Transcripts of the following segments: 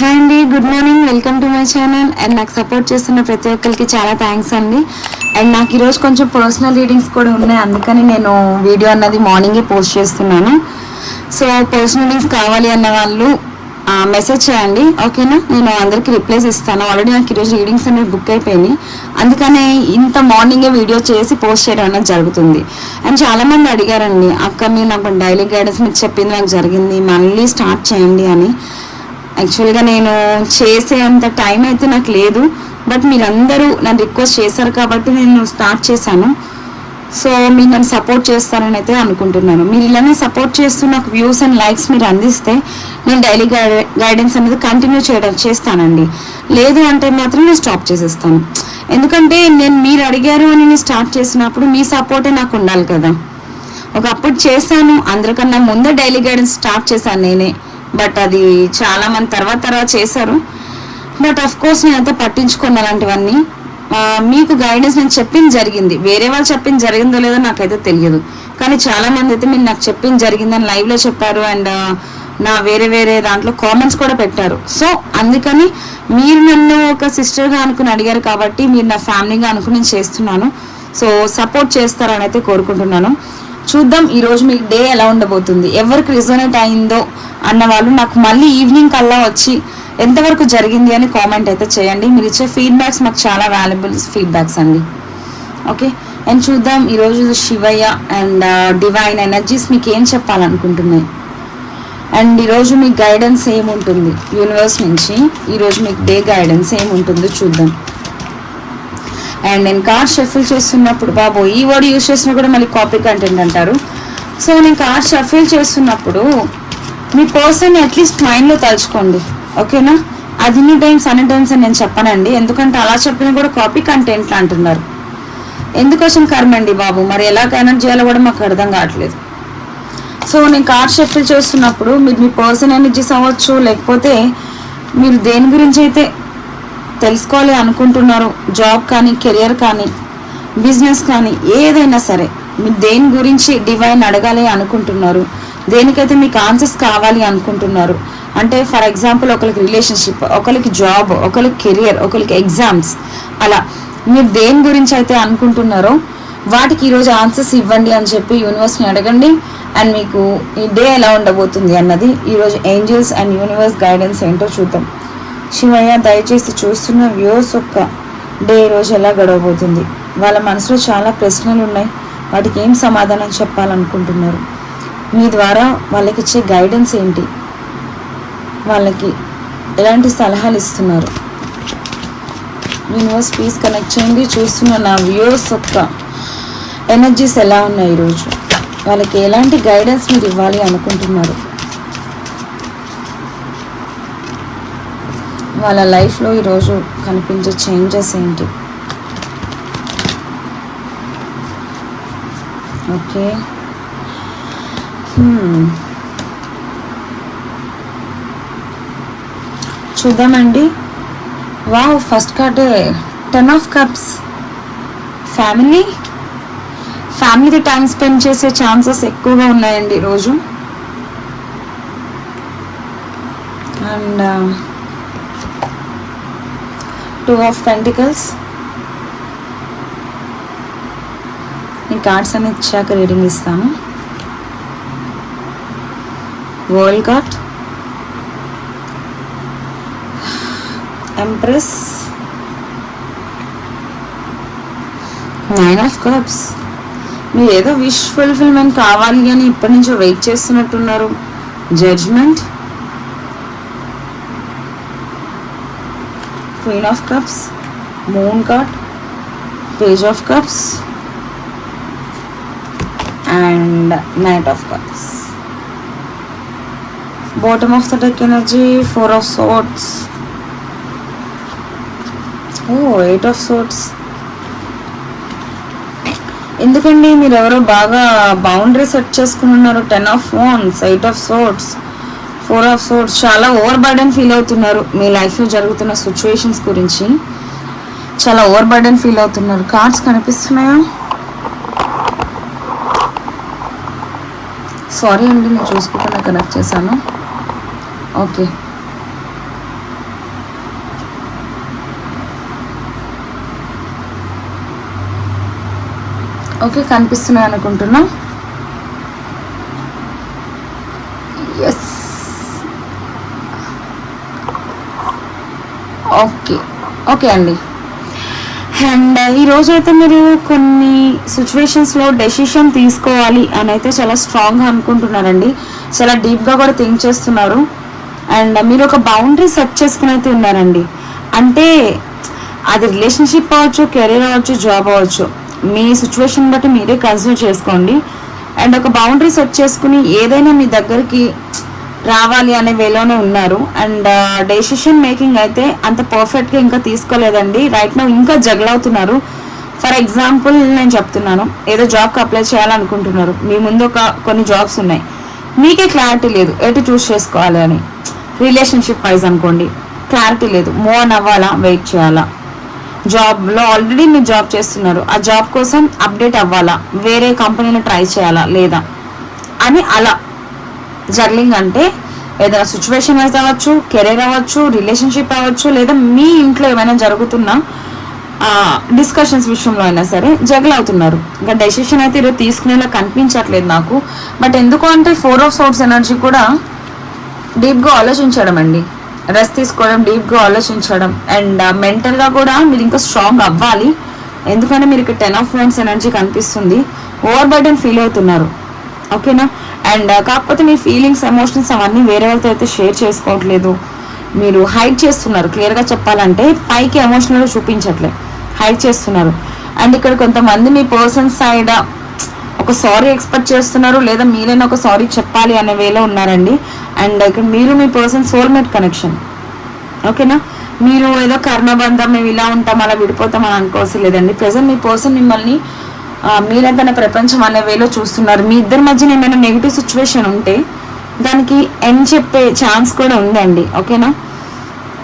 Hi అండి, good morning. Welcome to my channel. And నాకు support చేస్తున్న ప్రతి ఒక్కరికి చాలా థ్యాంక్స్ అండి. అండ్ నాకు ఈరోజు కొంచెం పర్సనల్ రీడింగ్స్ కూడా ఉన్నాయి, అందుకని నేను వీడియో అన్నది మార్నింగే పోస్ట్ చేస్తున్నాను. సో పర్సనల్ రీడింగ్స్ కావాలి అన్న వాళ్ళు మెసేజ్ చేయండి, ఓకేనా? నేను అందరికీ రిప్లైస్ ఇస్తాను. ఆల్రెడీ నాకు ఈరోజు రీడింగ్స్ అనేవి బుక్ అయిపోయినాయి, అందుకనే ఇంత మార్నింగే వీడియో చేసి పోస్ట్ చేయడం అనేది జరుగుతుంది. అండ్ చాలామంది అడిగారండి, అక్క మీరు నాకు డైలీ గైడెన్స్ మీకు చెప్పింది నాకు జరిగింది, మళ్ళీ స్టార్ట్ చేయండి అని. యాక్చువల్గా నేను చేసే అంత టైం అయితే నాకు లేదు, బట్ మీరందరూ నన్ను రిక్వెస్ట్ చేశారు కాబట్టి నేను స్టార్ట్ చేశాను. సో మీరు నన్ను సపోర్ట్ చేస్తారని అయితే అనుకుంటున్నాను. మీరు ఇలానే సపోర్ట్ చేస్తూ నాకు వ్యూస్ అండ్ లైక్స్ మీరు అందిస్తే నేను డైలీ గైడెన్స్ అనేది కంటిన్యూ చేస్తానండి. లేదు అంటే మాత్రం నేను స్టాప్ చేసేస్తాను. ఎందుకంటే మీరు అడిగారు అని నేను స్టార్ట్ చేసినప్పుడు మీ సపోర్టే నాకు ఉండాలి కదా. ఒకప్పుడు చేశాను, అందరికన్నా ముందే డైలీ గైడెన్స్ స్టార్ట్ చేశాను నేనే, బట్ అది చాలా మంది తర్వాత చేశారు. బట్ అఫ్ కోర్స్ నేనైతే పట్టించుకోను అలాంటివన్నీ. మీకు గైడెన్స్ నేను చెప్పింది జరిగింది, వేరే వాళ్ళు చెప్పింది జరిగిందో లేదో నాకైతే తెలియదు, కానీ చాలా మంది అయితే మీరు నాకు చెప్పింది జరిగిందని లైవ్లో చెప్పారు. అండ్ నా వేరే దాంట్లో కామెంట్స్ కూడా పెట్టారు. సో అందుకని మీరు నన్ను ఒక సిస్టర్గా అనుకుని అడిగారు కాబట్టి, మీరు నా ఫ్యామిలీగా అనుకుని నేను చేస్తున్నాను. సో సపోర్ట్ చేస్తారని అయితే కోరుకుంటున్నాను. చూద్దాం ఈరోజు మీకు డే ఎలా ఉండబోతుంది. ఎవరికి రిజోనేట్ అయిందో అన్న వాళ్ళు నాకు మళ్ళీ ఈవినింగ్ కల్లా వచ్చి ఎంతవరకు జరిగింది అని కామెంట్ అయితే చేయండి. మీరు ఇచ్చే ఫీడ్బ్యాక్స్ మాకు చాలా వాల్యుబుల్ ఫీడ్బ్యాక్స్ అండి, ఓకే? అండ్ చూద్దాం ఈరోజు శివయ్య అండ్ డివైన్ ఎనర్జీస్ మీకు ఏం చెప్పాలనుకుంటున్నాయి, అండ్ ఈరోజు మీకు గైడెన్స్ ఏముంటుంది యూనివర్స్ నుంచి, ఈరోజు మీకు డే గైడెన్స్ ఏముంటుందో చూద్దాం. అండ్ నేను కార్డ్ షఫిల్ చేస్తున్నప్పుడు, బాబు ఈ వర్డ్ యూజ్ చేసినా కూడా మళ్ళీ కాపీ కంటెంట్ అంటారు. సో నేను కార్డ్ షఫిల్ చేస్తున్నప్పుడు మీ పర్సన్ అట్లీస్ట్ మైండ్లో తలుచుకోండి, ఓకేనా? అది అన్ని టైమ్స్ అని నేను చెప్పనండి, ఎందుకంటే అలా చెప్పినా కూడా కాపీ కంటెంట్లు అంటున్నారు. ఎందుకోసం కర్మండి బాబు, మరి ఎలా కనెక్ట్ చేయాలో కూడా మాకు అర్థం కావట్లేదు. సో నేను కార్డ్ షఫిల్ చేస్తున్నప్పుడు మీరు మీ పర్సన్ ఎనర్జీస్ అవ్వచ్చు, లేకపోతే మీరు దేని గురించి అయితే తెలుసుకోవాలి అనుకుంటున్నారు, జాబ్ కానీ, కెరియర్ కానీ, బిజినెస్ కానీ, ఏదైనా సరే మీరు దేని గురించి డివైన్ అడగాలి అనుకుంటున్నారు, దేనికైతే మీకు ఆన్సర్స్ కావాలి అనుకుంటున్నారు. అంటే ఫర్ ఎగ్జాంపుల్ ఒకరికి రిలేషన్షిప్, ఒకరికి జాబ్, ఒకరికి కెరియర్, ఒకరికి ఎగ్జామ్స్, అలా మీరు దేని గురించి అయితే అనుకుంటున్నారో వాటికి ఈరోజు ఆన్సర్స్ ఇవ్వండి అని చెప్పి యూనివర్స్ని అడగండి. అండ్ మీకు ఈ డే ఎలా ఉండబోతుంది అన్నది ఈరోజు ఏంజల్స్ అండ్ యూనివర్స్ గైడెన్స్ ఏంటో చూద్దాం. శివయ్య దయచేసి చూస్తున్న వ్యూస్ యొక్క డే రోజు ఎలా గడవబోతుంది. వాళ్ళ మనసులో చాలా ప్రశ్నలు ఉన్నాయి, వాటికి ఏం సమాధానం చెప్పాలనుకుంటున్నారు, మీ ద్వారా వాళ్ళకి ఇచ్చే గైడెన్స్ ఏంటి, వాళ్ళకి ఎలాంటి సలహాలు ఇస్తున్నారు. యూనివర్స్ ప్లీజ్ కనెక్ట్ చేయండి. చూస్తున్న నా వ్యూస్ యొక్క ఎనర్జీస్ ఎలా ఉన్నాయి ఈరోజు, వాళ్ళకి ఎలాంటి గైడెన్స్ మీరు ఇవ్వాలి అనుకుంటున్నారు, వాళ్ళ లైఫ్లో ఈరోజు కనిపించే చేంజెస్ ఏంటి. ఓకే, చూద్దామండి. వావ్, ఫస్ట్ కార్డే 10 of Cups. ఫ్యామిలీతో టైం స్పెండ్ చేసే ఛాన్సెస్ ఎక్కువగా ఉన్నాయండి ఈరోజు. And 2 of Pentacles. ఈ కార్డ్స్ అన్ని ఇచ్చాక రీడింగ్ ఇస్తాను. World card, empress, 9 of Cups. మీరు ఏదో విష్ ఫుల్ఫిల్మెంట్ కావాలి అని ఇప్పటి నుంచో వెయిట్ చేస్తున్నట్టున్నారు. Judgement, Queen of Cups, Moon card, Page of Cups and Knight of Cups. Bottom of the deck energy, 4 of Swords. Oh, 8 of Swords. ఎందుకండి మీరు ఎవరో బాగా బౌండరీ సెట్ చేసుకుని ఉన్నారు. 10 of Wands, 8 of Swords, 4 of Swords. చాలా over burden feel అవుతున్నారు. మీ లైఫ్లో జరుగుతున్న సిచ్యువేషన్స్ గురించి చాలా ఓవర్ బర్డెన్ ఫీల్ అవుతున్నారు. కార్డ్స్ కనిపిస్తున్నాయా? సారీ అండి, నేను చూసుకుంటున్నా కనెక్ట్ చేశాను. ఓకే, ఓకే, కనిపిస్తున్నాయి అనుకుంటున్నా. ఎస్, ఓకే ఓకే అండి. అండ్ ఈరోజు అయితే మీరు కొన్ని సిచ్యువేషన్స్లో డెసిషన్ తీసుకోవాలి అని అయితే చాలా స్ట్రాంగ్గా అనుకుంటున్నారండి, చాలా డీప్గా కూడా థింక్ చేస్తున్నారు. అండ్ మీరు ఒక బౌండరీ సెట్ చేసుకుని అయితే ఉన్నారండి. అంటే అది రిలేషన్షిప్ అవ్వచ్చు, కెరీర్ అవ్వచ్చు, జాబ్ అవ్వచ్చు, మీ సిచ్యువేషన్ బట్టి మీరే కన్సిడర్ చేసుకోండి. అండ్ ఒక బౌండరీ సెట్ చేసుకుని ఏదైనా మీ దగ్గరికి రావాలి అనే వేలోనే ఉన్నారు. అండ్ డెసిషన్ మేకింగ్ అయితే అంత పర్ఫెక్ట్గా ఇంకా తీసుకోలేదండి. రైట్ నౌ ఇంకా జగలవుతున్నారు. ఫర్ ఎగ్జాంపుల్ నేను చెప్తున్నాను, ఏదో జాబ్కి అప్లై చేయాలనుకుంటున్నారు, మీ ముందు కొన్ని జాబ్స్ ఉన్నాయి, మీకే క్లారిటీ లేదు ఎటు చూస్ చేసుకోవాలి అని. రిలేషన్షిప్ వైజ్ అనుకోండి, క్లారిటీ లేదు, మూవ్ ఆన్ అవ్వాలా, వెయిట్ చేయాలా. జాబ్లో ఆల్రెడీ మీరు జాబ్ చేస్తున్నారు, ఆ జాబ్ కోసం అప్డేట్ అవ్వాలా, వేరే కంపెనీలో ట్రై చేయాలా లేదా అని అలా జర్లింగ్. అంటే ఏదైనా సిచ్యువేషన్ వైజ్ అవ్వచ్చు, కెరీర్ అవ్వచ్చు, రిలేషన్షిప్ అవ్వచ్చు, లేదా మీ ఇంట్లో ఏమైనా జరుగుతున్న డిస్కషన్స్ విషయంలో అయినా సరే జగల్ అవుతున్నారు. ఇంకా డెసిషన్ అయితే ఈరోజు తీసుకునేలా కనిపించట్లేదు నాకు. బట్ ఎందుకు అంటే 4 ఆఫ్ సోర్స్ ఎనర్జీ కూడా డీప్గా ఆలోచించడం అండి, రెస్ట్ తీసుకోవడం, డీప్గా ఆలోచించడం. అండ్ మెంటల్గా కూడా మీరు ఇంకా స్ట్రాంగ్ అవ్వాలి. ఎందుకంటే మీరు ఇక్కడ 10 ఆఫ్ వండ్స్ ఎనర్జీ కనిపిస్తుంది, ఓవర్ బర్డెన్ ఫీల్ అవుతున్నారు. ఓకేనా. అండ్ కాకపోతే మీ ఫీలింగ్స్, ఎమోషన్స్ అవన్నీ వేరే వాళ్ళతో అయితే షేర్ చేసుకోవట్లేదు, మీరు హైడ్ చేస్తున్నారు. క్లియర్గా చెప్పాలంటే పైకి ఎమోషనల్గా చూపించట్లేదు, హైడ్ చేస్తున్నారు. అండ్ ఇక్కడ కొంతమంది మీ పర్సన్ సైడ్ ఒక సారీ ఎక్స్పెక్ట్ చేస్తున్నారు, లేదా మీరైనా ఒక సారీ చెప్పాలి అనే వేలో ఉన్నారండి. అండ్ ఇక్కడ మీరు మీ పర్సన్ సోల్మేట్ కనెక్షన్. ఓకేనా. మీరు ఏదో కర్ణబంధం, మేము ఇలా ఉంటాం అలా విడిపోతాం అని అనుకోవాల్సి లేదండి. ప్రజెంట్ మీ పర్సన్ మిమ్మల్ని మీరంతన ప్రపంచం అనే వేలో చూస్తున్నారు. మీ ఇద్దరి మధ్యన ఏమైనా నెగిటివ్ సిచ్యువేషన్ ఉంటే దానికి ఎండ్ చెప్పే ఛాన్స్ కూడా ఉందండి. ఓకేనా.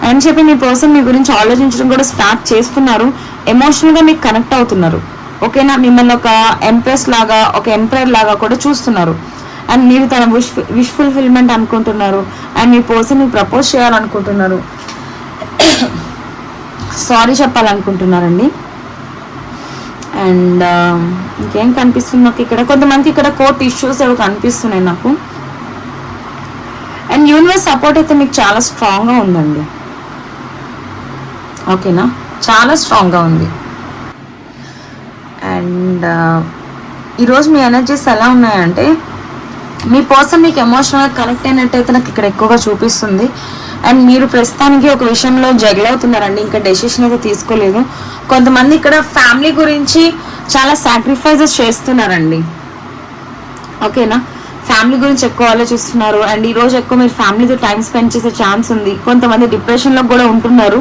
అని చెప్పి మీ పర్సన్ మీ గురించి ఆలోచించడం కూడా స్టార్ట్ చేస్తున్నారు, ఎమోషనల్గా మీకు కనెక్ట్ అవుతున్నారు. ఓకేనా. మిమ్మల్ని ఒక ఎంప్రెస్ లాగా, ఒక ఎంపైర్ లాగా కూడా చూస్తున్నారు. అండ్ మీరు తన విష్ ఫుల్ఫిల్మెంట్ అనుకుంటున్నారు. అండ్ మీ పర్సన్ మీకు ప్రపోజ్ చేయాలనుకుంటున్నారు, సారీ చెప్పాలనుకుంటున్నారండి. అండ్ ఇంకేం కనిపిస్తుంది నాకు ఇక్కడ, కొంతమందికి ఇక్కడ కోర్ట్ ఇష్యూస్ ఏవో కనిపిస్తున్నాయి నాకు. అండ్ యూనివర్స్ సపోర్ట్ అయితే మీకు చాలా స్ట్రాంగ్గా ఉందండి. ఓకేనా, చాలా స్ట్రాంగ్గా ఉంది. అండ్ ఈరోజు మీ ఎనర్జీస్ ఎలా ఉన్నాయంటే, మీ పర్సన్ మీకు ఎమోషనల్గా కనెక్ట్ అయినట్టయితే నాకు ఇక్కడ ఎక్కువగా చూపిస్తుంది. అండ్ మీరు ప్రస్తుతానికి ఒక విషయంలో జగల్ అవుతున్నారండి, ఇంకా డెసిషన్ అయితే తీసుకోలేదు. కొంతమంది ఇక్కడ ఫ్యామిలీ గురించి చాలా సాక్రిఫైజెస్ చేస్తున్నారండి. ఓకేనా, ఫ్యామిలీ గురించి ఎక్కువ ఆలోచిస్తున్నారు. అండ్ ఈరోజు ఎక్కువ మీరు ఫ్యామిలీతో టైం స్పెండ్ చేసే ఛాన్స్ ఉంది. కొంతమంది డిప్రెషన్లో కూడా ఉంటున్నారు.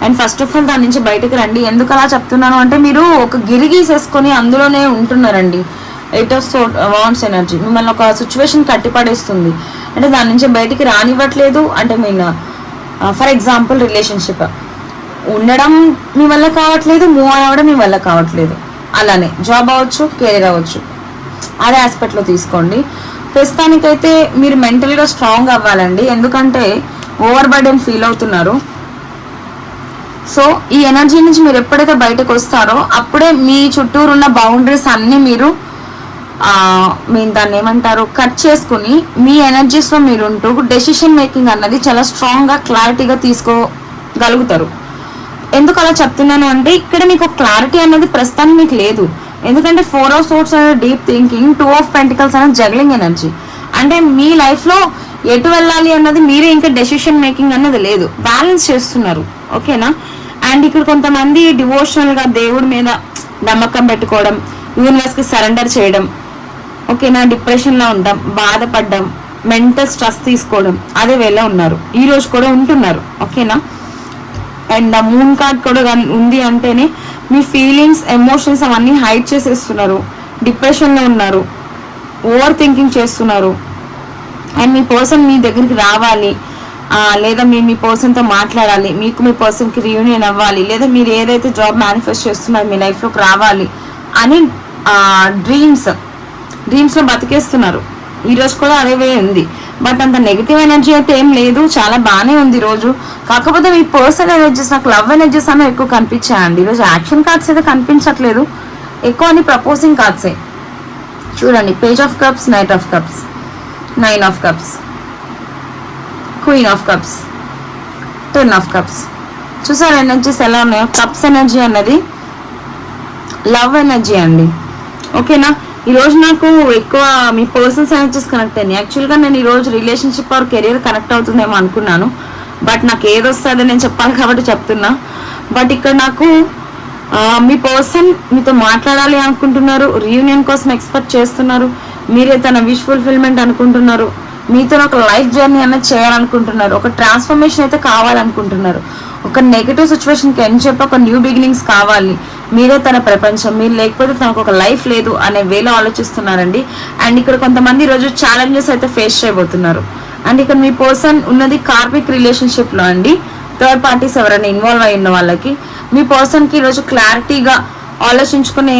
అండ్ ఫస్ట్ ఆఫ్ ఆల్ దాని నుంచి బయటకు రండి. ఎందుకు అలా చెప్తున్నాను అంటే, మీరు ఒక గిరి గీసేసుకొని అందులోనే ఉంటున్నారండి. 8 ఆఫ్ వాండ్స్ ఎనర్జీ మిమ్మల్ని ఒక సిచ్యువేషన్ కట్టిపడేస్తుంది. అంటే దాని నుంచి బయటికి రానివ్వట్లేదు. అంటే మీన్ ఫర్ ఎగ్జాంపుల్ రిలేషన్షిప్ ఉండడం మీ వల్ల కావట్లేదు, మూవ్ అవ్వడం మీ వల్ల కావట్లేదు. అలానే జాబ్ అవ్వచ్చు, కెరీర్ అవ్వచ్చు, అదే ఆస్పెక్ట్లో తీసుకోండి. ప్రస్తుతానికైతే మీరు మెంటల్గా స్ట్రాంగ్ అవ్వాలండి, ఎందుకంటే ఓవర్ బర్డెన్ ఫీల్ అవుతున్నారు. సో ఈ ఎనర్జీ నుంచి మీరు ఎప్పుడైతే బయటకు వస్తారో అప్పుడే మీ చుట్టూరు ఉన్న బౌండరీస్ అన్నీ మీరు దాన్ని ఏమంటారు, కట్ చేసుకుని మీ ఎనర్జీస్లో మీరు ఉంటూ డెసిషన్ మేకింగ్ అన్నది చాలా స్ట్రాంగ్గా, క్లారిటీగా తీసుకోగలుగుతారు. ఎందుకు అలా చెప్తున్నాను అంటే, ఇక్కడ మీకు క్లారిటీ అన్నది ప్రస్తుతానికి మీకు లేదు. ఎందుకంటే 4 ఆఫ్ సోర్స్ అనేది డీప్ థింకింగ్, 2 ఆఫ్ పెంటికల్స్ అనేది జగ్లింగ్ ఎనర్జీ. అంటే మీ లైఫ్లో ఎటు వెళ్ళాలి అన్నది మీరే, ఇంకా డెసిషన్ మేకింగ్ అన్నది లేదు, బ్యాలెన్స్ చేస్తున్నారు. ఓకేనా. అండ్ ఇక్కడ కొంతమంది డివోషనల్గా దేవుడి మీద నమ్మకం పెట్టుకోవడం, యూనివర్స్కి సరెండర్ చేయడం. ఓకేనా. డిప్రెషన్లో ఉండడం, బాధపడడం, మెంటల్ స్ట్రెస్ తీసుకోవడం, అదే వేళ ఉన్నారు, ఈ రోజు కూడా ఉంటున్నారు. ఓకేనా. అండ్ మూన్ కార్డ్ కూడా ఉంది అంటేనే మీ ఫీలింగ్స్, ఎమోషన్స్ అవన్నీ హైడ్ చేసేస్తున్నారు, డిప్రెషన్లో ఉన్నారు, ఓవర్ థింకింగ్ చేస్తున్నారు. అండ్ మీ పర్సన్ మీ దగ్గరికి రావాలి, లేదా మీరు మీ పర్సన్తో మాట్లాడాలి, మీకు మీ పర్సన్కి రీయూనియన్ అవ్వాలి, లేదా మీరు ఏదైతే జాబ్ మేనిఫెస్ట్ చేస్తున్నారో మీ లైఫ్లోకి రావాలి అని డ్రీమ్స్లో బతికేస్తున్నారు. ఈరోజు కూడా అదే వే ఉంది. బట్ అంత నెగిటివ్ ఎనర్జీ అయితే ఏం లేదు, చాలా బాగానే ఉంది రోజు. కాకపోతే మీ పర్సనల్ ఎనర్జీస్, నాకు లవ్ ఎనర్జీస్ అనేవి ఎక్కువ కనిపించాయండి ఈరోజు. యాక్షన్ కార్డ్స్ అయితే కనిపించట్లేదు, ఎక్కువ అని ప్రపోజింగ్ కార్డ్సే. చూడండి, page of cups, knight of cups, 9 of cups, queen of cups, 10 of cups. చూసారు ఎనర్జీస్ ఎలా ఉన్నాయో. కప్స్ ఎనర్జీ అన్నది లవ్ ఎనర్జీ అండి. ఓకేనా, ఈరోజు నాకు ఎక్కువ మీ పర్సనల్స్ ఎనర్జీస్ కనెక్ట్ అయ్యాయి. యాక్చువల్గా నేను ఈరోజు రిలేషన్షిప్ ఆర్ కెరీర్ కనెక్ట్ అవుతుందేమో అనుకున్నాను, బట్ నాకు ఏదొస్తుందో నేను చెప్పాలి కాబట్టి చెప్తున్నా. బట్ ఇక్కడ నాకు మీ పర్సన్ మీతో మాట్లాడాలి అనుకుంటున్నారు, రీయూనియన్ కోసం ఎక్స్పెక్ట్ చేస్తున్నారు, మీరే తన విష్ ఫుల్ఫిల్మెంట్ అనుకుంటున్నారు, మీతో ఒక లైఫ్ జర్నీ అన్నది చేయాలనుకుంటున్నారు, ఒక ట్రాన్స్ఫర్మేషన్ అయితే కావాలనుకుంటున్నారు, ఒక నెగిటివ్ సిచ్యువేషన్కి ఎండ్ చెప్పి ఒక న్యూ బిగినింగ్స్ కావాలి, మీరే తన ప్రపంచం, మీరు లేకపోతే తనకు ఒక లైఫ్ లేదు అనే వేలో ఆలోచిస్తున్నారండి. అండ్ ఇక్కడ కొంతమంది ఈరోజు ఛాలెంజెస్ అయితే ఫేస్ చేయబోతున్నారు. అండ్ ఇక్కడ మీ పర్సన్ ఉన్నది కార్మిక్ రిలేషన్షిప్లో అండి. థర్డ్ పార్టీస్ ఎవరైనా ఇన్వాల్వ్ అయి ఉన్న వాళ్ళకి మీ పర్సన్కి ఈరోజు క్లారిటీగా ఆలోచించుకునే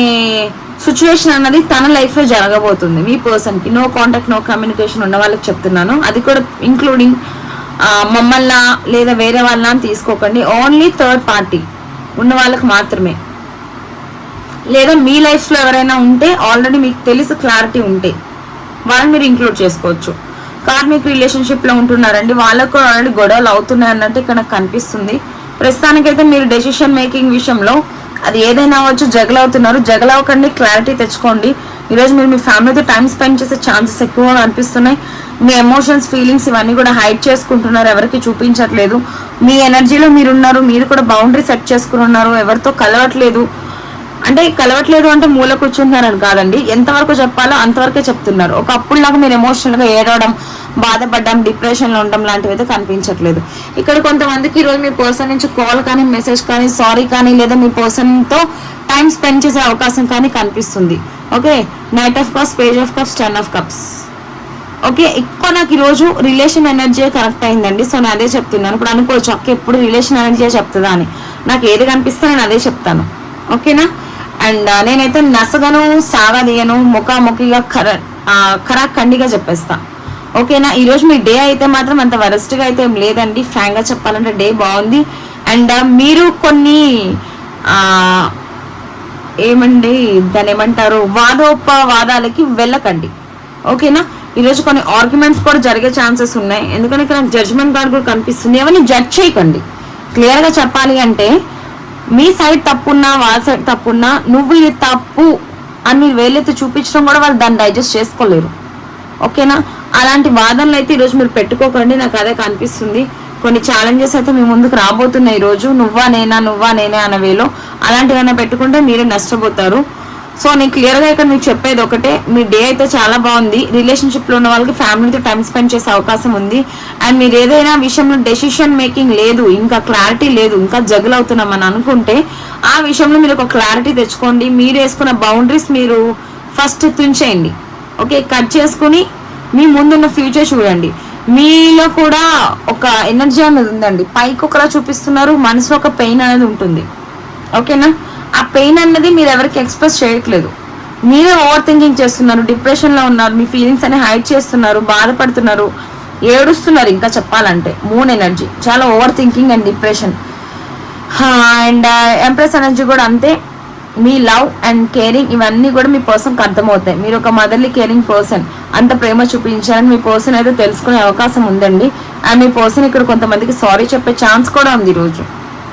సిచ్యువేషన్ అన్నది తన లైఫ్లో జరగబోతుంది. మీ పర్సన్కి నో కాంటాక్ట్, నో కమ్యూనికేషన్ ఉన్న వాళ్ళకి చెప్తున్నాను. అది కూడా ఇంక్లూడింగ్ మమ్మల్ని లేదా వేరే వాళ్ళని తీసుకోకండి. ఓన్లీ థర్డ్ పార్టీ ఉన్న వాళ్ళకి మాత్రమే. లేదా మీ లైఫ్లో ఎవరైనా ఉంటే ఆల్రెడీ మీకు తెలుసు, క్లారిటీ ఉంటే వాళ్ళని మీరు ఇంక్లూడ్ చేసుకోవచ్చు. కార్మిక్ రిలేషన్షిప్లో ఉంటున్నారండి, వాళ్ళకు కూడా ఆల్రెడీ గొడవలు అవుతున్నాయి అన్నట్టు ఇక్కడ నాకు కనిపిస్తుంది. ప్రస్తుతానికైతే మీరు డెసిషన్ మేకింగ్ విషయంలో అది ఏదైనా అవ్వచ్చు, జగలవుతున్నారు. జగలవకండి, క్లారిటీ తెచ్చుకోండి. ఈరోజు మీరు మీ ఫ్యామిలీతో టైం స్పెండ్ చేసే ఛాన్సెస్ ఎక్కువగా అనిపిస్తున్నాయి. మీ ఎమోషన్స్, ఫీలింగ్స్ ఇవన్నీ కూడా హైడ్ చేసుకుంటున్నారు, ఎవరికి చూపించట్లేదు. మీ ఎనర్జీలో మీరున్నారు, మీరు కూడా బౌండరీ సెట్ చేసుకుని ఉన్నారు, ఎవరితో కలవట్లేదు. అంటే మూల కూర్చుంటున్నారని కాదండి, ఎంతవరకు చెప్పాలో అంతవరకే చెప్తున్నారు. ఒకప్పుడులాగా మీరు ఎమోషనల్గా ఏడవడం, బాధపడడం, డిప్రెషన్లో ఉండడం లాంటివి అయితే కనిపించట్లేదు. ఇక్కడ కొంతమందికి ఈరోజు మీ పర్సన్ నుంచి కాల్ కానీ, మెసేజ్ కానీ, సారీ కానీ, లేదా మీ పర్సన్తో టైం స్పెండ్ చేసే అవకాశం కానీ కనిపిస్తుంది. Okay, knight of cups, page of cups, 10 of cups. Okay, ఎక్కువ నాకు ఈరోజు రిలేషన్ ఎనర్జీ కనెక్ట్ అయిందండి. సో నేను అదే చెప్తున్నాను. ఇప్పుడు అనుకోవచ్చు, అక్క ఎప్పుడు రిలేషన్ ఎనర్జీ చెప్తుందా అని. నాకు ఏది కనిపిస్తే నేను అదే చెప్తాను. ఓకేనా, అండ్ నేనైతే నసగను, సాగదీయను, ముఖాముఖిగా ఖరాఖండిగా చెప్పేస్తా. ఓకేనా, ఈరోజు మీ డే అయితే మాత్రం అంత వరస్ట్గా అయితే ఏం లేదండి. ఫ్రాంక్గా చెప్పాలంటే డే బాగుంది. అండ్ మీరు కొన్ని దాన్ని ఏమంటారు, వాదోపవాదాలకి వెళ్ళకండి. ఓకేనా, ఈరోజు కొన్ని ఆర్గ్యుమెంట్స్ కూడా జరిగే ఛాన్సెస్ ఉన్నాయి. ఎందుకంటే ఇక్కడ జడ్జ్మెంట్ కార్డ్ కూడా కనిపిస్తుంది. ఎవరిని జడ్జ్ చేయకండి. క్లియర్గా చెప్పాలి అంటే మీ సైడ్ తప్పున్నా, వాళ్ళ సైడ్ తప్పున్నా, నువ్వు ఇది తప్పు అని మీరు వేలైతే చూపించడం కూడా వాళ్ళు దాన్ని డైజెస్ట్ చేసుకోలేరు. ఓకేనా, అలాంటి వాదనలు అయితే ఈరోజు మీరు పెట్టుకోకండి. నాకు అదే కనిపిస్తుంది. కొన్ని ఛాలెంజెస్ అయితే మీ ముందుకు రాబోతున్నాయి ఈరోజు. నువ్వా నేనే అనే వేలో అలాంటివైనా పెట్టుకుంటే మీరే నష్టపోతారు. సో నేను క్లియర్గా ఇక్కడ మీకు చెప్పేది ఒకటే, మీ డే అయితే చాలా బాగుంది. రిలేషన్షిప్లో ఉన్న వాళ్ళకి ఫ్యామిలీతో టైం స్పెండ్ చేసే అవకాశం ఉంది. అండ్ మీరు ఏదైనా విషయంలో డెసిషన్ మేకింగ్ లేదు, ఇంకా క్లారిటీ లేదు, ఇంకా జగులు అవుతున్నామని అనుకుంటే ఆ విషయంలో మీరు ఒక క్లారిటీ తెచ్చుకోండి. మీరు వేసుకున్న బౌండరీస్ మీరు ఫస్ట్ తుంచేయండి. ఓకే, కట్ చేసుకుని మీ ముందున్న ఫ్యూచర్ చూడండి. మీలో కూడా ఒక ఎనర్జీ అనేది ఉందండి. పైకి ఒకలా చూపిస్తున్నారు, మనసులో ఒక పెయిన్ అనేది ఉంటుంది. ఓకేనా, ఆ పెయిన్ అన్నది మీరు ఎవరికి ఎక్స్ప్రెస్ చేయట్లేదు. మీరే ఓవర్ థింకింగ్ చేస్తున్నారు, డిప్రెషన్లో ఉన్నారు, మీ ఫీలింగ్స్ అన్ని హైడ్ చేస్తున్నారు, బాధపడుతున్నారు, ఏడుస్తున్నారు. ఇంకా చెప్పాలంటే మూన్ ఎనర్జీ చాలా over thinking and depression. And empress energy కూడా అంతే. మీ లవ్ అండ్ కేరింగ్ ఇవన్నీ కూడా మీ పర్సన్కి అర్థమవుతాయి. మీరు ఒక మదర్లీ కేరింగ్ పర్సన్, అంత ప్రేమ చూపించాలని మీ పర్సన్ అయితే తెలుసుకునే అవకాశం ఉందండి. అండ్ మీ పర్సన్ ఇక్కడ కొంతమందికి సారీ చెప్పే ఛాన్స్ కూడా ఉంది ఈరోజు.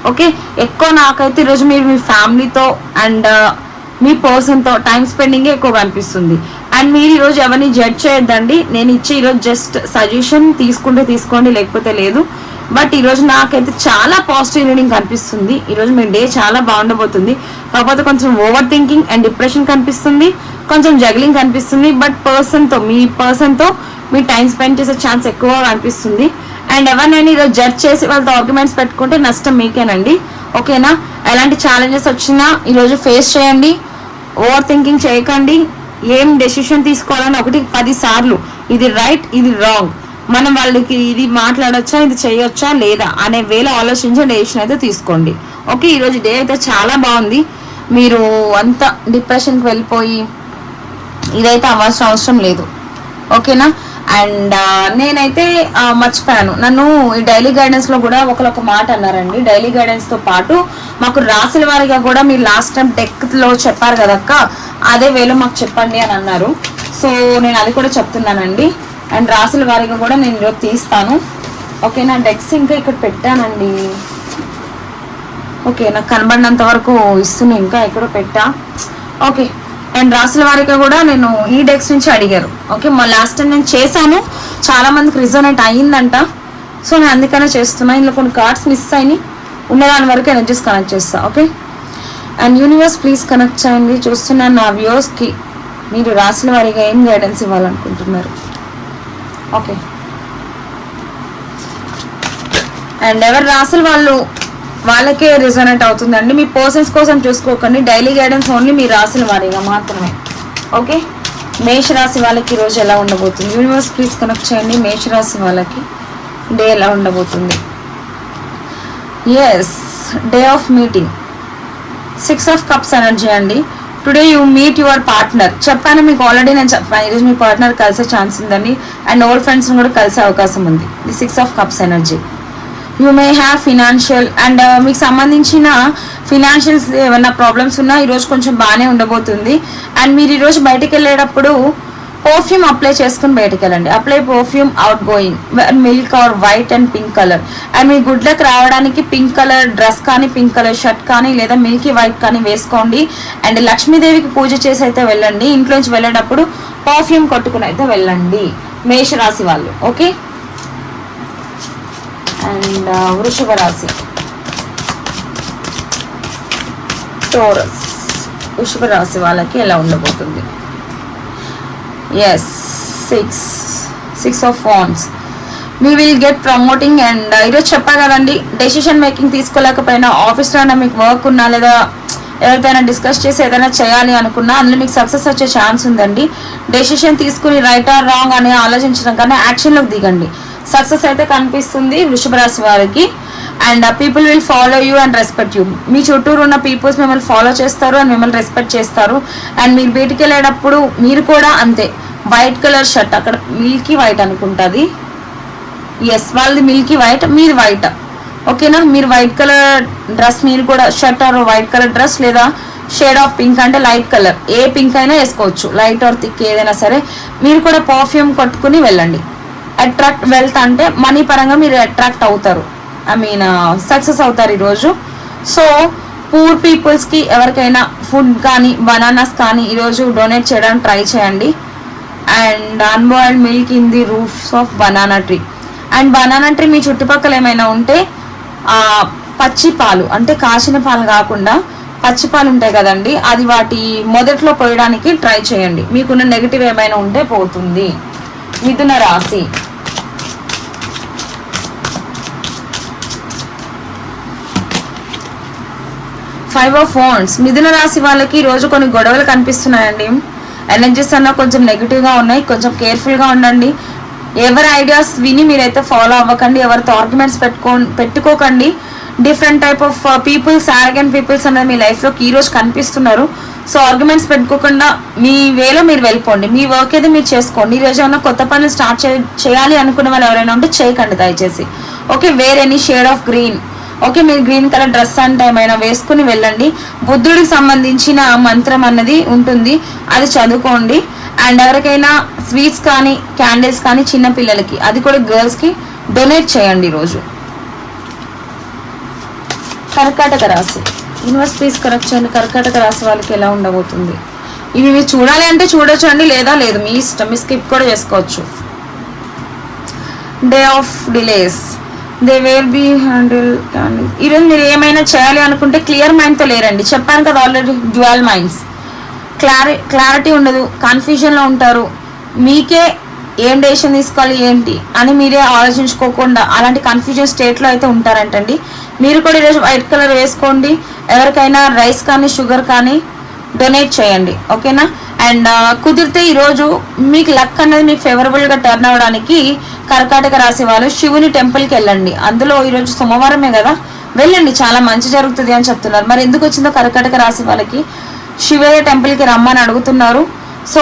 ఓకే, ఎక్కువ నాకైతే ఈరోజు మీరు మీ ఫ్యామిలీతో అండ్ మీ పర్సన్తో టైం స్పెండింగే ఎక్కువగా అనిపిస్తుంది. అండ్ మీరు ఈరోజు ఎవరిని జడ్జ్ చేయొద్దండి. నేను ఇచ్చే ఈరోజు జస్ట్ సజెషన్, తీసుకుంటే తీసుకోండి, లేకపోతే లేదు. బట్ ఈరోజు నాకైతే చాలా పాజిటివ్ రీడింగ్ కనిపిస్తుంది. ఈరోజు మీ డే చాలా బాగుండబోతుంది. కాకపోతే కొంచెం ఓవర్ థింకింగ్ అండ్ డిప్రెషన్ కనిపిస్తుంది, కొంచెం జగ్లింగ్ కనిపిస్తుంది. బట్ మీ పర్సన్తో మీ టైం స్పెండ్ చేసే ఛాన్స్ ఎక్కువగా కనిపిస్తుంది. అండ్ ఎవరినైనా ఈరోజు జడ్జ్ చేసి వాళ్ళతో ఆర్గ్యుమెంట్స్ పెట్టుకుంటే నష్టం మీకేనండి. ఓకేనా, ఎలాంటి ఛాలెంజెస్ వచ్చినా ఈరోజు ఫేస్ చేయండి. ఓవర్ థింకింగ్ చేయకండి. ఏం డెసిషన్ తీసుకోవాలని 1-10 సార్లు ఇది రైట్, ఇది రాంగ్, మనం వాళ్ళకి ఇది మాట్లాడొచ్చా, ఇది చేయొచ్చా లేదా అనే వేళ ఆలోచించే డెసిషన్ అయితే తీసుకోండి. ఓకే, ఈరోజు డే అయితే చాలా బాగుంది. మీరు అంతా డిప్రెషన్కి వెళ్ళిపోయి ఇదైతే అవ్వాల్సిన అవసరం లేదు. ఓకేనా, అండ్ నేనైతే మర్చిపోయాను, నన్ను ఈ డైలీ గైడెన్స్లో కూడా ఒక మాట అన్నారండి. డైలీ గైడెన్స్తో పాటు మాకు రాసుల వారిగా కూడా మీరు లాస్ట్ టైం డెక్లో చెప్పారు కదక్క, అదే వేలో మాకు చెప్పండి అని అన్నారు. సో నేను అది కూడా చెప్తున్నానండి. అండ్ రాసుల వారిగా కూడా నేను ఈరోజు తీస్తాను. ఓకే, నా డెక్స్ ఇంకా ఇక్కడ పెట్టానండి. ఓకే, నాకు కనబడినంత వరకు ఇస్తున్నా, ఇంకా ఎక్కడో పెట్టా. ఓకే, అండ్ రాసుల వారిగా కూడా నేను ఈ డెక్స్ నుంచి అడిగారు. ఓకే, మా లాస్ట్ టైం నేను చేశాను, చాలా మందికి రిజోనేట్ అయ్యిందంట. సో నేను అందుకనే చేస్తున్నా. ఇందులో కొన్ని కార్డ్స్ మిస్ అయినాయి, ఉన్నదాని వరకు ఎనర్జీస్ కనెక్ట్ చేస్తా. Okay, and universe please connect చేయండి. చూస్తున్నాను నా వ్యూస్కి మీరు రాసుల వారిగా ఏం గైడెన్స్ ఇవ్వాలనుకుంటున్నారు. ఓకే, అండ్ ఎవరు రాసుల వాళ్ళకే రిజోనేట్ అవుతుందండి. మీ పర్సన్స్ కోసం చూసుకోకండి, డైలీ గైడెన్స్ ఓన్లీ మీ రాసుల వారిగా మాత్రమే. ఓకే, మేషరాశి వాళ్ళకి ఈరోజు ఎలా ఉండబోతుంది? యూనివర్స్ ప్లీజ్ కనెక్ట్ చేయండి. మేషరాశి వాళ్ళకి డే ఎలా ఉండబోతుంది? Yes, day of meeting, 6 of Cups energy అండి. Today you meet your partner. చెప్పాను మీకు ఆల్రెడీ, నేను చెప్పాను ఈరోజు మీ పార్ట్నర్ కలిసే ఛాన్స్ ఉందని. అండ్ ఓల్డ్ ఫ్రెండ్స్ని కూడా కలిసే అవకాశం ఉంది. The 6 of Cups energy. You may have financial and మీకు సంబంధించిన ఫినాన్షియల్స్ ఏమైనా ప్రాబ్లమ్స్ ఉన్నా ఈరోజు కొంచెం బాగానే ఉండబోతుంది. అండ్ మీరు ఈరోజు బయటకు వెళ్ళేటప్పుడు పర్ఫ్యూమ్ అప్లై చేసుకుని బయటకు వెళ్ళండి. Apply perfume out going milk are white and pink colour. And me good luck రావడానికి పింక్ కలర్ డ్రెస్ కానీ, పింక్ కలర్ షర్ట్ కానీ, లేదా మిల్కీ వైట్ కానీ వేసుకోండి. అండ్ లక్ష్మీదేవికి పూజ చేసి అయితే వెళ్ళండి. ఇంట్లోంచి వెళ్ళేటప్పుడు పర్ఫ్యూమ్ కొట్టుకుని అయితే వెళ్ళండి మేషరాశి వాళ్ళు. ఓకే, అండ్ వృషభ రాశి, టోరస్. వృషభ రాశి వాళ్ళకి ఎలా ఉండబోతుంది? Yes, 6 of Wands. మీ విల్ గెట్ ప్రమోటింగ్. అండ్ ఈరోజు చెప్పా కదండి, డెసిషన్ మేకింగ్ తీసుకోలేకపోయినా, ఆఫీస్లో అయినా మీకు వర్క్ ఉన్నా, లేదా ఎవరితోనైనా డిస్కస్ చేసి ఏదైనా చేయాలి అనుకున్నా అందులో మీకు సక్సెస్ వచ్చే ఛాన్స్ ఉందండి. డెసిషన్ తీసుకుని రైట్ ఆర్ రాంగ్ అని ఆలోచించడం కన్నా యాక్షన్లోకి దిగండి. సక్సెస్ అయితే కనిపిస్తుంది వృషభ రాశి వారికి. And people will follow you and respect you. మీ చుట్టూరు ఉన్న పీపుల్స్ మిమ్మల్ని ఫాలో చేస్తారు అండ్ మిమ్మల్ని రెస్పెక్ట్ చేస్తారు. అండ్ మీరు బయటికి వెళ్ళేటప్పుడు మీరు కూడా అంతే, వైట్ కలర్ షర్ట్, అక్కడ మిల్కీ వైట్ అనుకుంటుంది. ఎస్, వాళ్ళది మిల్కీ వైట్, మీది వైట్. ఓకేనా, మీరు వైట్ కలర్ డ్రెస్, మీరు కూడా shirt are white colour dress, లేదా షేడ్ ఆఫ్ పింక్ అంటే లైట్ కలర్, ఏ పింక్ అయినా వేసుకోవచ్చు, లైట్ ఆర్ థిక్ ఏదైనా సరే. మీరు కూడా పర్ఫ్యూమ్ కొట్టుకుని వెళ్ళండి. అట్రాక్ట్ వెల్త్ అంటే మనీ పరంగా మీరు అట్రాక్ట్ అవుతారు, సక్సెస్ అవుతారు ఈరోజు. సో పూర్ పీపుల్స్కి ఎవరికైనా ఫుడ్ కానీ, బనానాస్ కానీ ఈరోజు డొనేట్ చేయడానికి ట్రై చేయండి. And unboiled milk in the roofs of banana tree. And banana tree మీ చుట్టుపక్కల ఏమైనా ఉంటే పచ్చి పాలు, అంటే కాచిన పాలు కాకుండా పచ్చి పాలు ఉంటాయి కదండి, అది వాటి మొదట్లో పోయడానికి ట్రై చేయండి. మీకున్న నెగిటివ్ ఏమైనా ఉంటే పోతుంది. మిథున రాశి, ఫైవ్ ఆఫ్ వాండ్స్. మిథున రాశి వాళ్ళకి ఈరోజు కొన్ని గొడవలు కనిపిస్తున్నాయండి. ఎనర్జీస్ అన్న కొంచెం నెగిటివ్గా ఉన్నాయి, కొంచెం కేర్ఫుల్గా ఉండండి. ఎవరి ఐడియాస్ విని మీరైతే ఫాలో అవ్వకండి, ఎవరితో ఆర్గ్యుమెంట్స్ పెట్టుకోకండి. Different type of peoples, arrogant peoples అనేది మీ లైఫ్లోకి ఈరోజు కనిపిస్తున్నారు. సో ఆర్గ్యుమెంట్స్ పెట్టుకోకుండా మీ వేలో మీరు వెళ్ళిపోండి, మీ వర్క్ అయితే మీరు చేసుకోండి. ఈరోజు ఏమైనా కొత్త పనులు స్టార్ట్ చేయాలి అనుకునే వాళ్ళు ఎవరైనా ఉంటే చేయకండి దయచేసి. Okay, wear any shade of green. Okay, మీరు గ్రీన్ కలర్ డ్రెస్ అంటే ఏమైనా వేసుకుని వెళ్ళండి. బుద్ధుడికి సంబంధించిన మంత్రం అన్నది ఉంటుంది, అది చదువుకోండి. అండ్ ఎవరికైనా స్వీట్స్ కానీ, క్యాండిల్స్ కానీ చిన్నపిల్లలకి, అది కూడా గర్ల్స్కి డొనేట్ చేయండి ఈరోజు. కర్కాటక రాశి, యూనివర్స్ ప్లీజ్ కరెక్ట్ చేయండి. కర్కాటక రాశి వాళ్ళకి ఎలా ఉండబోతుంది? ఇవి మీరు చూడాలి అంటే చూడొచ్చు అండి, లేదా లేదు, మీ ఇష్టం, మీ స్కిప్ కూడా చేసుకోవచ్చు. Day of delays, they will be handle. ఈరోజు మీరు ఏమైనా చేయాలి అనుకుంటే క్లియర్ మైండ్తో లేరండి. చెప్పాను కదా ఆల్రెడీ, డ్యువల్ మైండ్స్. క్లారిటీ ఉండదు, కన్ఫ్యూజన్లో ఉంటారు. మీకే ఏం డెసిషన్ తీసుకోవాలి ఏంటి అని మీరే ఆలోచించుకోకుండా అలాంటి కన్ఫ్యూజన్ స్టేట్లో అయితే ఉంటారంటండి. మీరు కూడా ఈరోజు వైట్ కలర్ వేసుకోండి. ఎవరికైనా రైస్ కానీ, షుగర్ కానీ డొనేట్ చేయండి. ఓకేనా? అండ్ కుదిరితే ఈరోజు మీకు లక్ అనేది మీకు ఫేవరబుల్గా టర్న్ అవ్వడానికి కర్కాటక రాశి వాళ్ళు శివుని టెంపుల్కి వెళ్ళండి. అందులో ఈరోజు సోమవారమే కదా, వెళ్ళండి, చాలా మంచి జరుగుతుంది అని చెప్తున్నారు. మరి ఎందుకు వచ్చిందో కర్కాటక రాశి వాళ్ళకి శివయ్య టెంపుల్కి రమ్మని అడుగుతున్నారు. సో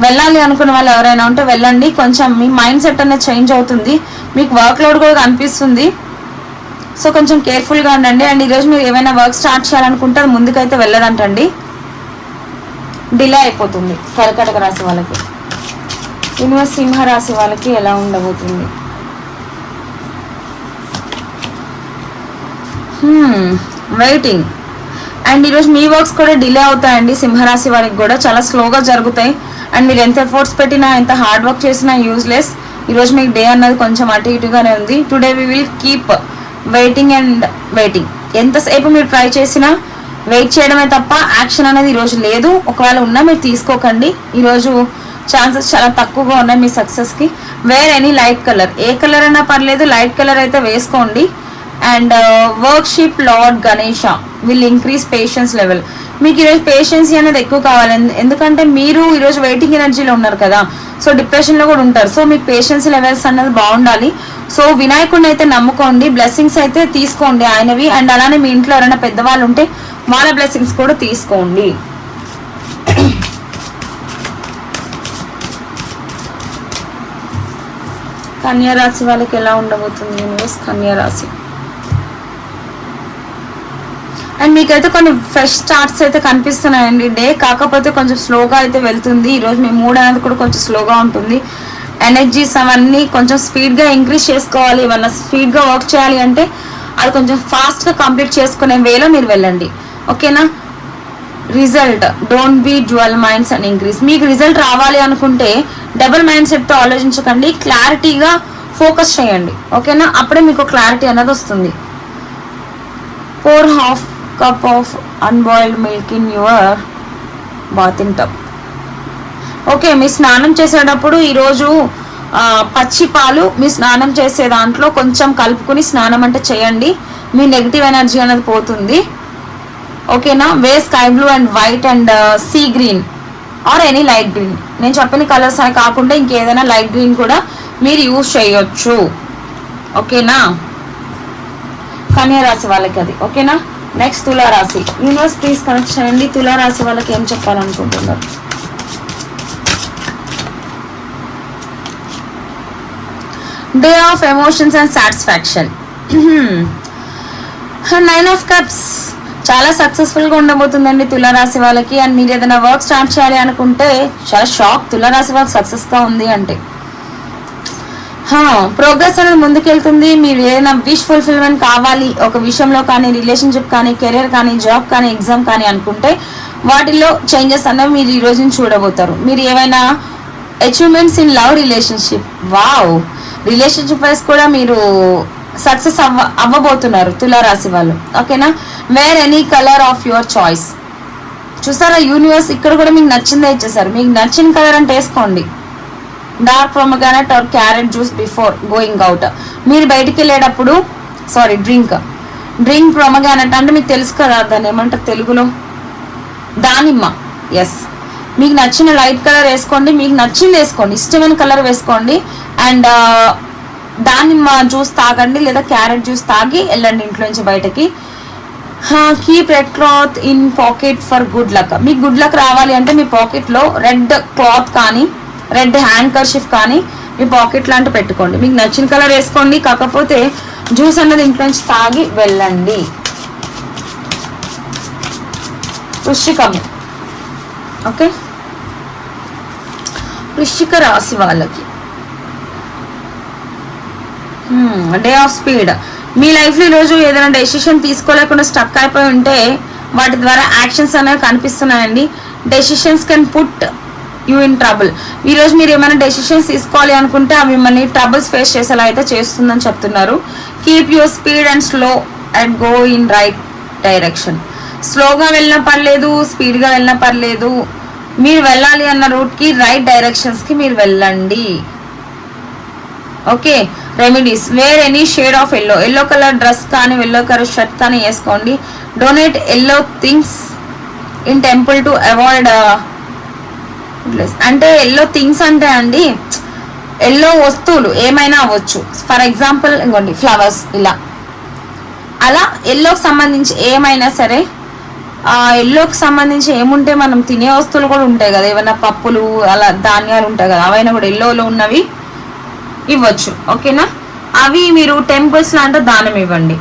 వెళ్ళాలి అనుకున్న వాళ్ళు ఎవరైనా ఉంటే వెళ్ళండి. కొంచెం మీ మైండ్ సెట్ అనేది చేంజ్ అవుతుంది, మీకు వర్క్ లోడ్ కూడా కనిపిస్తుంది. సో కొంచెం కేర్ఫుల్గా ఉండండి. అండ్ ఈరోజు మీరు ఏమైనా వర్క్ స్టార్ట్ చేయాలనుకుంటే అది ముందుకైతే వెళ్ళదంటండి, డిలే అయిపోతుంది. కర్కాటక రాశి వాళ్ళకి. యూనివర్స్ సింహ రాశి వాళ్ళకి ఎలా ఉండబోతుంది? వెయిటింగ్. అండ్ ఈరోజు మీ వర్క్స్ కూడా డిలే అవుతాయండి. సింహరాశి వారికి కూడా చాలా స్లోగా జరుగుతాయి. అండ్ మీరు ఎంత ఎఫర్ట్స్ పెట్టినా, ఎంత హార్డ్ వర్క్ చేసినా యూజ్లెస్. ఈరోజు మీకు డే అన్నది కొంచెం అటు ఇటుగానే ఉంది. Today we will keep waiting and waiting. ఎంతసేపు మీరు ట్రై చేసినా వెయిట్ చేయడమే తప్ప యాక్షన్ అనేది ఈరోజు లేదు. ఒకవేళ ఉన్నా మీరు తీసుకోకండి. ఈరోజు ఛాన్సెస్ చాలా తక్కువగా ఉన్నాయి మీ సక్సెస్కి. వేర్ ఎనీ లైట్ కలర్, ఏ కలర్ అయినా పర్లేదు, లైట్ కలర్ అయితే వేసుకోండి. And worship lord Ganesha will increase patience level. మీకు ఈరోజు పేషెన్సీ అనేది ఎక్కువ కావాలి. ఎందుకంటే మీరు ఈరోజు వెయిటింగ్ ఎనర్జీలో ఉన్నారు కదా, సో డిప్రెషన్లో కూడా ఉంటారు. సో మీకు పేషెన్స్ లెవెల్స్ అనేది బాగుండాలి. సో వినాయకుడిని అయితే నమ్ముకోండి, బ్లెస్సింగ్స్ అయితే తీసుకోండి ఆయనవి. అండ్ అలానే మీ ఇంట్లో ఎవరైనా పెద్దవాళ్ళు ఉంటే వాళ్ళ బ్లెస్సింగ్స్ కూడా తీసుకోండి. కన్యా రాశి వాళ్ళకి ఎలా ఉండబోతుంది యూనివర్స్? కన్యా రాశి. అండ్ మీకైతే కొన్ని ఫ్రెష్ స్టార్ట్స్ అయితే కనిపిస్తున్నాయండి డే. కాకపోతే కొంచెం స్లోగా అయితే వెళ్తుంది. ఈరోజు మీ మూడ్ అనేది కూడా కొంచెం స్లోగా ఉంటుంది. ఎనర్జీస్ అవన్నీ కొంచెం స్పీడ్గా ఇంక్రీజ్ చేసుకోవాలి. ఏమన్నా స్పీడ్గా వర్క్ చేయాలి అంటే అది కొంచెం ఫాస్ట్గా కంప్లీట్ చేసుకునే వేలో మీరు వెళ్ళండి, ఓకేనా? Result, don't be dual minds and increase. మీకు రిజల్ట్ రావాలి అనుకుంటే డబుల్ మైండ్ సెట్తో ఆలోచించకండి, క్లారిటీగా ఫోకస్ చేయండి, ఓకేనా? అప్పుడే మీకు క్లారిటీ అనేది వస్తుంది. Pour half cup of unboiled milk in your bathing tub. Okay, మీ స్నానం చేసేటప్పుడు ఈరోజు పచ్చి పాలు మీ స్నానం చేసే దాంట్లో కొంచెం కలుపుకుని స్నానం అంటే చేయండి. మీ నెగిటివ్ ఎనర్జీ అనేది పోతుంది, ఓకేనా? Wear sky blue and white and sea green or any light green. నేను చెప్పిన కలర్స్ అని కాకుండా ఇంకేదైనా లైట్ గ్రీన్ కూడా మీరు యూజ్ చేయొచ్చు, ఓకేనా? కన్యా రాశి వాళ్ళకి అది, ఓకేనా? నెక్స్ట్ తులారాశి. యూనివర్స్ ప్లీజ్ కనెక్ట్ చేయండి. తులారాశి వాళ్ళకి ఏం చెప్పాలనుకుంటున్నారు? Day of emotions and satisfaction. 9 of cups. చాలా సక్సెస్ఫుల్గా ఉండబోతుందండి తులారాశి వాళ్ళకి. అండ్ మీరు ఏదైనా వర్క్ స్టార్ట్ చేయాలి అనుకుంటే చాలా షాక్, తులారాశి వాళ్ళకి సక్సెస్గా ఉంది అంటే. ప్రోగ్రెస్ అనేది ముందుకెళ్తుంది. మీరు ఏదైనా విష్ ఫుల్ఫిల్మెంట్ కావాలి ఒక విషయంలో కానీ, రిలేషన్షిప్ కానీ, కెరీర్ కానీ, జాబ్ కానీ, ఎగ్జామ్ కానీ అనుకుంటే వాటిల్లో చేంజెస్ అన్నవి మీరు ఈ రోజు నుంచి చూడబోతారు. మీరు ఏమైనా achievements in love relationship, wow, relationship wise కూడా మీరు సక్సెస్ అవ్వబోతున్నారు తులారాశి వాళ్ళు, ఓకేనా? Wear any colour of your choice. చూసారా, యూనివర్స్ ఇక్కడ కూడా మీకు నచ్చిందే ఇచ్చేసారు. మీకు నచ్చిన కలర్ అంటే వేసుకోండి. Dark pomegranate or carrot juice before going out. మీరు బయటికి వెళ్ళేటప్పుడు డ్రింక్ పొమగ్రానైట్ అంటే మీకు తెలుసు కదా, దాన్ని ఏమంటారు తెలుగులో? దానిమ్మ. ఎస్, మీకు నచ్చిన లైట్ కలర్ వేసుకోండి, మీకు నచ్చింది వేసుకోండి, ఇష్టమైన కలర్ వేసుకోండి. అండ్ దానిమ్మ జ్యూస్ తాగండి, లేదా క్యారెట్ జ్యూస్ తాగి వెళ్ళండి ఇంట్లో నుంచి బయటకి. Keep red cloth in pocket for good luck. మీకు గుడ్ లక్ రావాలి అంటే మీ పాకెట్లో రెడ్ క్లాత్ కానీ, రెడ్ హ్యాండ్ కర్షిఫ్ కానీ మీ పాకెట్ లాంటి పెట్టుకోండి. మీకు నచ్చిన కలర్ వేసుకోండి, కాకపోతే జ్యూస్ అన్నది ఇంట్లో నుంచి తాగి వెళ్ళండి. వృశ్చికము, ఓకే? వృశ్చిక రాశి వాళ్ళకి డే ఆఫ్ స్పీడ్. మీ లైఫ్లో ఈరోజు ఏదైనా డెసిషన్ తీసుకోలేకుండా స్టక్ అయిపోయి ఉంటే వాటి ద్వారా యాక్షన్స్ అనేవి కనిపిస్తున్నాయండి. Decisions can put you in trouble. ఈరోజు మీరు ఏమైనా డెసిషన్స్ తీసుకోవాలి అనుకుంటే అవి మిమ్మల్ని ట్రబుల్స్ ఫేస్ చేసేలా అయితే చేస్తుందని చెప్తున్నారు. Keep your speed and slow and go in right direction. స్లోగా వెళ్ళినా పర్లేదు, స్పీడ్గా వెళ్ళినా పర్లేదు, మీరు వెళ్ళాలి అన్న రూట్కి, రైట్ డైరెక్షన్స్కి మీరు వెళ్ళండి, okay? Remedies, wear any shade of yellow colour dress కానీ, ఎల్లో కలర్ షర్ట్ కానీ వేసుకోండి. Donate yellow things in temple to avoid. అంటే ఎల్లో థింగ్స్ అంటే అండి, ఎల్లో వస్తువులు ఏమైనా అవ్వచ్చు. ఫర్ ఎగ్జాంపుల్ ఇంకోండి ఫ్లవర్స్, ఇలా అలా ఎల్లోకి సంబంధించి ఏమైనా సరే ఎల్లోకి సంబంధించి ఏముంటే మనం తినే వస్తువులు కూడా ఉంటాయి కదా, ఏమైనా పప్పులు అలా ధాన్యాలు ఉంటాయి కదా, అవైనా కూడా ఎల్లోలో ఉన్నవి ఇవ్వచ్చు. ఓకేనా, అవి మీరు టెంపుల్స్లో అంటే దానం ఇవ్వండి.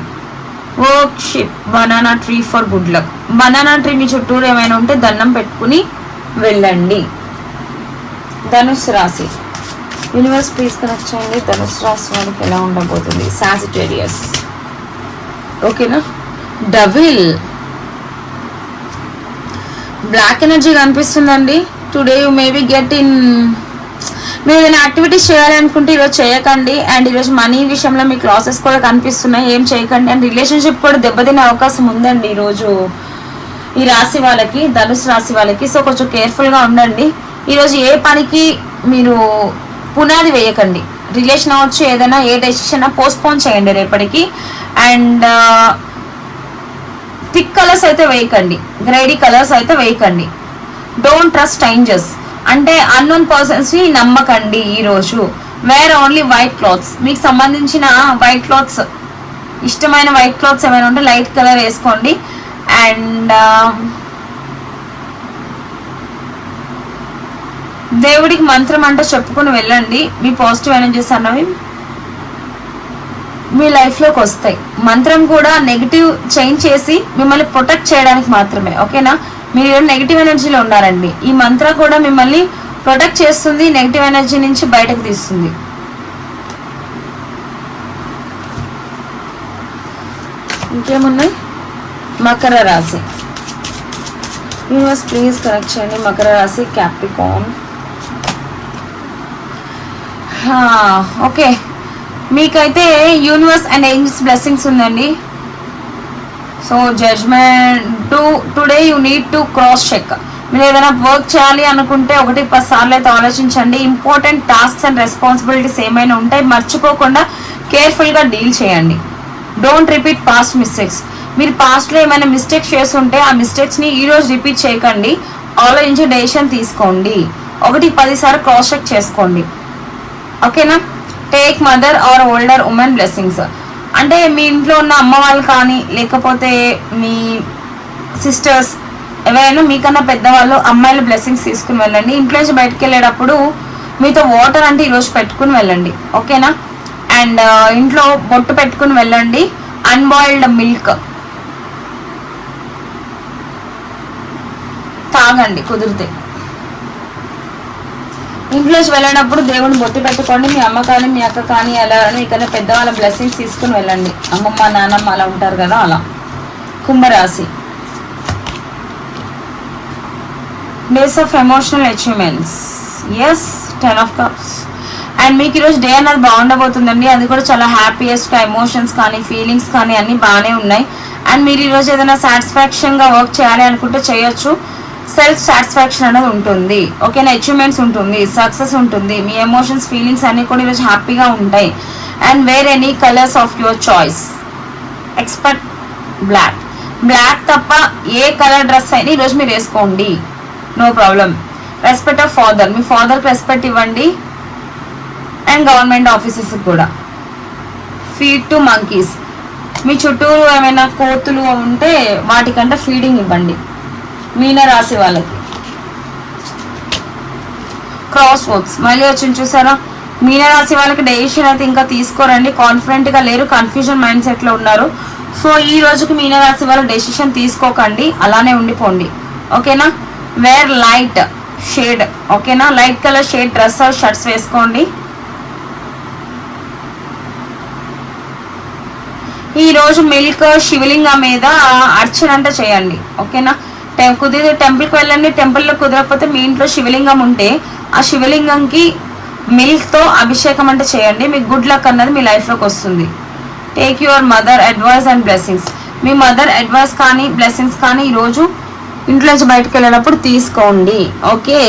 Worship banana tree for good luck. Banana tree మీ చుట్టూరు ఏమైనా ఉంటే దండం పెట్టుకుని వెళ్ళండి. ధనుసు రాశి యూనివర్స్ ప్లీజ్ కనెక్ట్ చేయండి. ధనుసు రాశి వాళ్ళకి ఎలా ఉండబోతుంది? సాజిటేరియస్. ఓకేనా, డబుల్ బ్లాక్ ఎనర్జీ కనిపిస్తుందండి. Today you maybe get in, మీరు ఏదైనా యాక్టివిటీస్ చేయాలనుకుంటే ఈరోజు చేయకండి. అండ్ ఈరోజు మనీ విషయంలో మీకు లాసెస్ కూడా కనిపిస్తున్నాయి, ఏం చేయకండి. అండ్ రిలేషన్షిప్ కూడా దెబ్బతినే అవకాశం ఉందండి ఈరోజు ఈ రాశి వాళ్ళకి, ధనుసు రాశి వాళ్ళకి. సో కొంచెం కేర్ఫుల్గా ఉండండి. ఈరోజు ఏ పనికి మీరు పునాది వేయకండి. రిలేషన్ అవ్వచ్చు, ఏదైనా ఏ డెసిషన్ పోస్ట్పోన్ చేయండి రేపటికి. అండ్ థిక్ కలర్స్ అయితే వేయకండి, గ్రేడీ కలర్స్ అయితే వేయకండి. డోంట్ ట్రస్ట్ స్ట్రేంజర్స్, అంటే అన్నోన్ పర్సన్స్ని నమ్మకండి ఈరోజు. వేర్ ఓన్లీ వైట్ క్లాత్స్, మీకు సంబంధించిన వైట్ క్లాత్స్, ఇష్టమైన వైట్ క్లాత్స్ ఏమైనా ఉంటే లైట్ కలర్ వేసుకోండి. అండ్ దేవుడికి మంత్రం అంటే చెప్పుకుని వెళ్ళండి. మీ పాజిటివ్ ఎనర్జీస్ అన్నవి మీ లైఫ్లోకి వస్తాయి. మంత్రం కూడా నెగిటివ్ చేంజ్ చేసి మిమ్మల్ని ప్రొటెక్ట్ చేయడానికి మాత్రమే. ఓకేనా, మీరు నెగిటివ్ ఎనర్జీలో ఉన్నారండి, ఈ మంత్రం కూడా మిమ్మల్ని ప్రొటెక్ట్ చేస్తుంది, నెగిటివ్ ఎనర్జీ నుంచి బయటకు తీస్తుంది. ఇంకేమున్నాయి? మకర రాశి యూనివర్స్ ప్లీజ్ కనెక్ట్ చేయండి. మకర రాశి క్యాప్రికాన్. ఓకే, మీకైతే యూనివర్స్ అండ్ ఏంజల్స్ బ్లెస్సింగ్స్ ఉందండి. So judgement today you need to cross check. మీరు ఏదైనా వర్క్ చేయాలి అనుకుంటే 1-10 సార్లు అయితే ఆలోచించండి. ఇంపార్టెంట్ టాస్క్స్ అండ్ రెస్పాన్సిబిలిటీస్ ఏమైనా ఉంటాయి మర్చిపోకుండా కేర్ఫుల్గా డీల్ చేయండి. Don't repeat past mistakes. మీరు పాస్ట్లో ఏమైనా మిస్టేక్స్ చేస్తుంటే ఆ మిస్టేక్స్ని ఈరోజు రిపీట్ చేయకండి. ఆలోచించి డెసిషన్ తీసుకోండి. 1-10 సార్లు క్రాస్ చెక్ చేసుకోండి. ఓకేనా, take mother are older women blessings. అంటే మీ ఇంట్లో ఉన్న అమ్మ వాళ్ళు కానీ లేకపోతే మీ సిస్టర్స్ ఎవరైనా మీకన్నా పెద్దవాళ్ళు అమ్మాయిల బ్లెస్సింగ్స్ తీసుకుని వెళ్ళండి. ఇంట్లో నుంచి బయటకు వెళ్ళేటప్పుడు మీతో వాటర్ అంటే ఈరోజు పెట్టుకుని వెళ్ళండి. ఓకేనా, అండ్ ఇంట్లో బొట్టు పెట్టుకుని వెళ్ళండి. అన్బాయిల్డ్ మిల్క్ తాగండి కుదిరితే. ఇంట్లోకి వెళ్ళినప్పుడు దేవుని బొట్టు పెట్టుకోండి. మీ అమ్మ కానీ మీ అక్క కానీ అలా మీకన్నా పెద్దవాళ్ళ బ్లెస్సింగ్స్ తీసుకుని వెళ్ళండి. అమ్మమ్మ నాన్నమ్మ అలా ఉంటారు కదా అలా. కుంభరాశి days of emotional achievements. Yes, 10 of cups. And మీకు ఈరోజు డే అనేది బాగుండబోతుందండి. అది కూడా చాలా హ్యాపీయెస్ట్గా ఎమోషన్స్ కానీ ఫీలింగ్స్ కానీ అన్నీ బాగానే ఉన్నాయి. అండ్ మీరు ఈరోజు ఏదైనా సాటిస్ఫాక్షన్గా వర్క్ చేయాలి అనుకుంటే చేయొచ్చు. సెల్ఫ్ సాటిస్ఫాక్షన్ అనేది ఉంటుంది. ఓకేనా, అచీవ్మెంట్స్ ఉంటుంది, సక్సెస్ ఉంటుంది. మీ ఎమోషన్స్ ఫీలింగ్స్ అన్నీ కూడా ఈరోజు హ్యాపీగా ఉంటాయి. And wear any colours of your choice. Expect black. Black తప్ప ఏ కలర్ డ్రెస్ అయినా ఈరోజు మీరు వేసుకోండి, no problem. Respect of father, మీ ఫాదర్కి రెస్పెక్ట్ ఇవ్వండి. అండ్ గవర్నమెంట్ ఆఫీసెస్కి కూడా. ఫీడ్ టు మంకీస్, మీ చుట్టూరు ఏమైనా కోతులు ఉంటే వాటికంటే ఫీడింగ్ ఇవ్వండి. మీన రాశి వాళ్ళకి క్రాస్ వర్డ్స్ మళ్ళీ వచ్చింది చూసారా. మీన రాశి వాళ్ళకి డెసిషన్ అయితే ఇంకా తీసుకోరండి, కాన్ఫిడెంట్గా లేరు, కన్ఫ్యూజన్ మైండ్ సెట్లో ఉన్నారు. సో ఈ రోజుకి మీన రాశి వాళ్ళు డెసిషన్ తీసుకోకండి, అలానే ఉండిపోండి. ఓకేనా, వేర్ లైట్ షేడ్. ఓకేనా, light colour shade dress are shirts వేసుకోండి. ఈరోజు మిల్క్ శివలింగం మీద అర్చన అంటే చేయండి. ఓకేనా, కుదిరితే టెంపుల్కి వెళ్ళండి. టెంపుల్లో కుదరకపోతే మీ ఇంట్లో శివలింగం ఉంటే ఆ శివలింగంకి మిల్క్తో అభిషేకం అంటే చేయండి. మీకు గుడ్ లక్ అన్నది మీ లైఫ్లోకి వస్తుంది. Take your mother advice and blessings. Me mother advice కానీ బ్లెస్సింగ్స్ కానీ ఈరోజు ఇంట్లో నుంచి బయటకు వెళ్ళేటప్పుడు తీసుకోండి. Okay,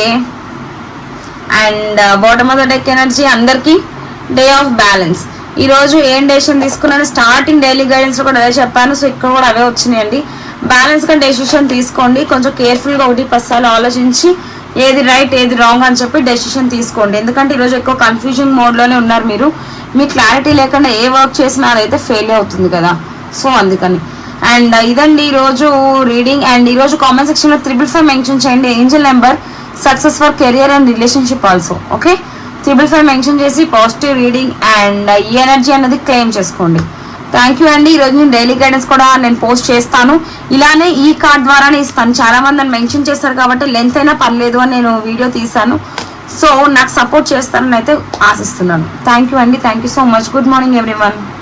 and bottom of the deck energy అందరికీ డే ఆఫ్ బ్యాలెన్స్. ఈరోజు ఏం డెసిషన్ తీసుకున్నాను స్టార్టింగ్ డైలీ గైడెన్స్లో కూడా అదే చెప్పాను. సో ఇక్కడ కూడా అవే వచ్చినాయండి. బ్యాలెన్స్గా డెసిషన్ తీసుకోండి. కొంచెం కేర్ఫుల్గా 1-10 సార్లు ఆలోచించి ఏది రైట్ ఏది రాంగ్ అని చెప్పి డెసిషన్ తీసుకోండి. ఎందుకంటే ఈరోజు ఎక్కువ కన్ఫ్యూజన్ మోడ్లోనే ఉన్నారు మీరు. మీ క్లారిటీ లేకుండా ఏ వర్క్ చేసినా అదైతే ఫెయిల్ అవుతుంది కదా. సో అందుకని అండ్ ఇదండి ఈరోజు రీడింగ్. అండ్ ఈరోజు కామెంట్ సెక్షన్లో 555 మెన్షన్ చేయండి. Angel number success for career and relationship also. Okay, 555 mention చేసి పాజిటివ్ రీడింగ్ అండ్ ఈ ఎనర్జీ అనేది క్లెయిమ్ చేసుకోండి. థ్యాంక్ యూ అండి. ఈరోజు నేను డైలీ గైడెన్స్ కూడా నేను పోస్ట్ చేస్తాను. ఇలానే ఈ కార్డ్ ద్వారానే ఇస్తాను. చాలా మంది నన్ను మెన్షన్ చేస్తారు కాబట్టి లెంత్ అయినా పర్లేదు అని నేను వీడియో తీశాను. సో నాకు సపోర్ట్ చేస్తారని అయితే ఆశిస్తున్నాను. థ్యాంక్ యూ అండి. Thank you so much. Good morning everyone.